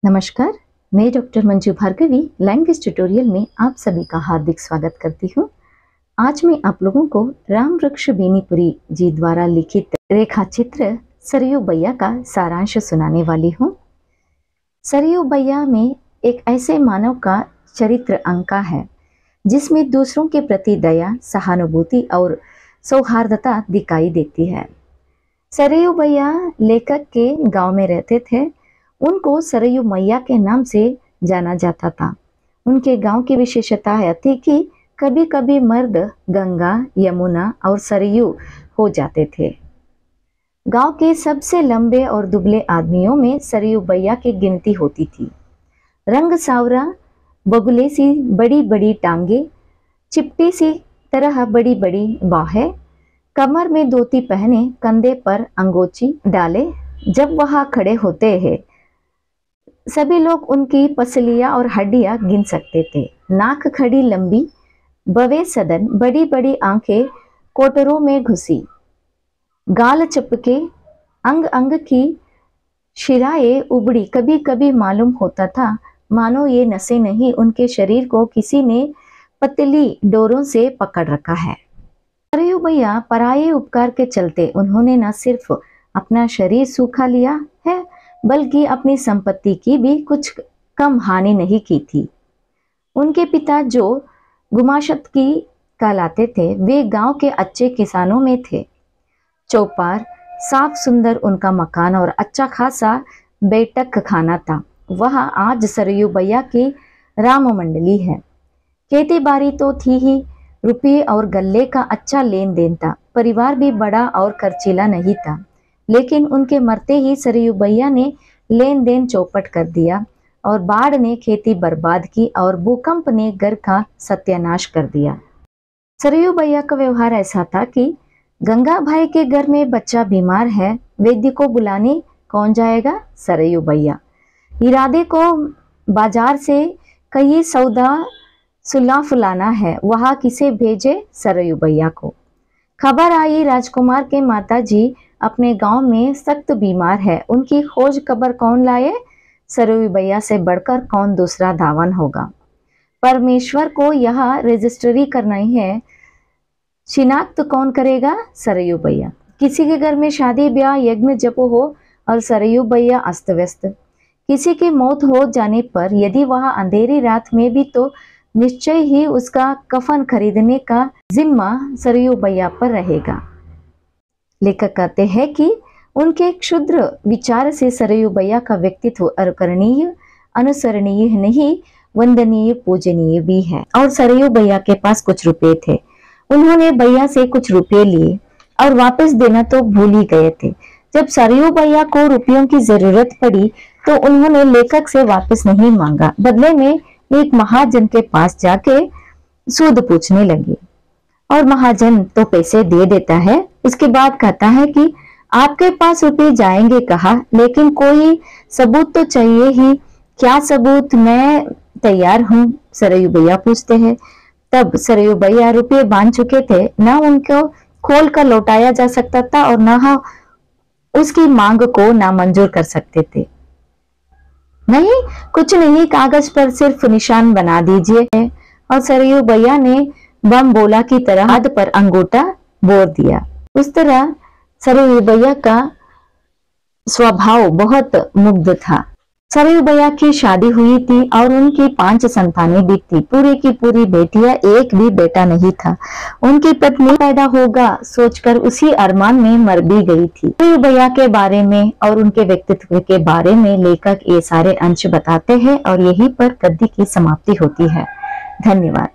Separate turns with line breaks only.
नमस्कार, मैं doctor Manju Bhargavi language tutorial में आप सभी का हार्दिक स्वागत करती हूँ। आज मैं आप लोगों को राम वृक्ष बेनीपुरी जी द्वारा लिखित रेखा चित्र सरयू बैया का सारांश सुनाने वाली हूँ। सरयू बैया में एक ऐसे मानव का चरित्र अंका है जिसमें दूसरों के प्रति दया, सहानुभूति और सौहार्दता दिखाई देती है। सरयू बैया लेखक के गांव में रहते थे। उनको सरयू मैया के नाम से जाना जाता था। उनके गांव की विशेषता यह थी कि कभी कभी मर्द गंगा, यमुना और सरयू हो जाते थे। गांव के सबसे लंबे और दुबले आदमियों में सरयू बैया की गिनती होती थी। रंग सावरा, बगुले सी बड़ी बड़ी टांगे, चिपटी सी तरह बड़ी बड़ी बाहें, कमर में धोती पहने, कंधे पर अंगोची डाले जब वह खड़े होते हैं सभी लोग उनकी पसलियां और हड्डियां गिन सकते थे। नाक खड़ी लंबी, बवे सदन, बड़ी बड़ी आंखें कोटरों में घुसी, गाल चपके, अंग अंग की शिराएं उबड़ी। कभी कभी मालूम होता था मानो ये नसें नहीं, उनके शरीर को किसी ने पतली डोरों से पकड़ रखा है। सरयू बैया पराये उपकार के चलते उन्होंने न सिर्फ अपना शरीर सूखा लिया है बल्कि अपनी संपत्ति की भी कुछ कम हानि नहीं की थी। उनके पिता जो गुमाशत की कहलाते थे, वे गांव के अच्छे किसानों में थे। चौपार, साफ सुंदर उनका मकान और अच्छा खासा बैठक खाना था। वह आज सरयू बैया की राम मंडली है। खेती बाड़ी तो थी ही, रुपये और गल्ले का अच्छा लेन देन था। परिवार भी बड़ा और खर्चीला नहीं था, लेकिन उनके मरते ही सरयू बैया ने लेन देन चौपट कर दिया और बाढ़ ने खेती बर्बाद की और भूकंप ने घर का सत्यानाश कर दिया। सरयू बैया का व्यवहार ऐसा था कि गंगा भाई के घर में बच्चा बीमार है, वैद्य को बुलाने कौन जाएगा? सरयू बैया। इरादे को बाजार से कई सौदा सुला फुलाना है, वहां किसे भेजे? सरयू बैया को। खबर आई राजकुमार के माताजी अपने गांव में सख्त बीमार है, उनकी खोज खबर कौन लाए? सरयू बैया से बढ़कर कौन दूसरा धावन होगा। परमेश्वर को यह रजिस्ट्री करनी है, शिनाख्त कौन करेगा? सरयू बैया। किसी के घर में शादी ब्याह यज्ञ जप हो और सरयू बैया अस्त व्यस्त। किसी की मौत हो जाने पर यदि वह अंधेरी रात में भी तो निश्चय ही उसका कफन खरीदने का जिम्मा सरयू बैया पर रहेगा। लेखक कहते हैं कि उनके क्षुद्र विचार से सरयू बैया का व्यक्तित्व अनुकरणीय, अनुसरणीय नहीं, वंदनीय, पूजनीय भी है। और सरयू बैया के पास कुछ रुपए थे। उन्होंने बैया से कुछ रुपए लिए और वापस देना तो भूल ही गए थे। जब सरयू बैया को रुपयों की जरूरत पड़ी तो उन्होंने लेखक से वापस नहीं मांगा, बदले में एक महाजन के पास जाके सूद पूछने लगे और महाजन तो पैसे दे देता है। उसके बाद कहता है कि आपके पास रुपए जाएंगे कहा, लेकिन कोई सबूत तो चाहिए ही। क्या सबूत? मैं तैयार हूँ, सरयू बैया पूछते हैं। तब सरयू बैया रुपये बांध चुके थे, ना उनको खोल कर लौटाया जा सकता था और ना उसकी मांग को नामंजूर कर सकते थे। नहीं, कुछ नहीं, कागज पर सिर्फ निशान बना दीजिए। और सरयू बैया ने बम बोला की तरह हाथ पर अंगूठा बोर दिया। उस तरह सरयू बैया का स्वभाव बहुत मुग्ध था। सरयू बैया की शादी हुई थी और उनकी 5 संतानें भी थी। पूरी की पूरी बेटियां, एक भी बेटा नहीं था। उनकी पत्नी पैदा होगा सोचकर उसी अरमान में मर भी गई थी। सरयू बैया के बारे में और उनके व्यक्तित्व के बारे में लेखक ये सारे अंश बताते हैं और यहीं पर गद्य की समाप्ति होती है। धन्यवाद।